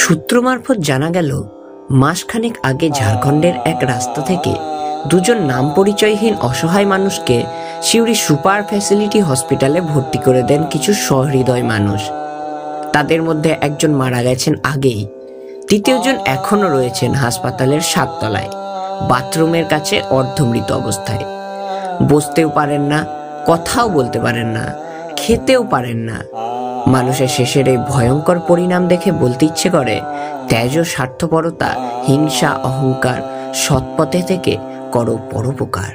সূত্র মারফত জানা গেল, মাসখানেক আগে ঝাড়খণ্ডের এক রাস্তা থেকে দুজন নাম পরিচয়হীন অসহায় মানুষকে সিউড়ি সুপার ফ্যাসিলিটি হসপিটালে ভর্তি করে দেন কিছু সহৃদয় মানুষ। তাদের মধ্যে একজন মারা গেছেন আগেই, তৃতীয়জন এখনো রয়েছেন হাসপাতালের ৭ তলায়, বাথরুমের কাছে অর্ধমৃত অবস্থায়। বসতেও পারেন না, কথাও বলতে পারেন না, খেতেও পারেন না। মানুষের শেষের এই ভয়ঙ্কর পরিণাম দেখে বলতে ইচ্ছে করে, ত্যাজ ও স্বার্থপরতা, হিংসা, অহংকার, সৎপথে থেকে করো পরোপকার।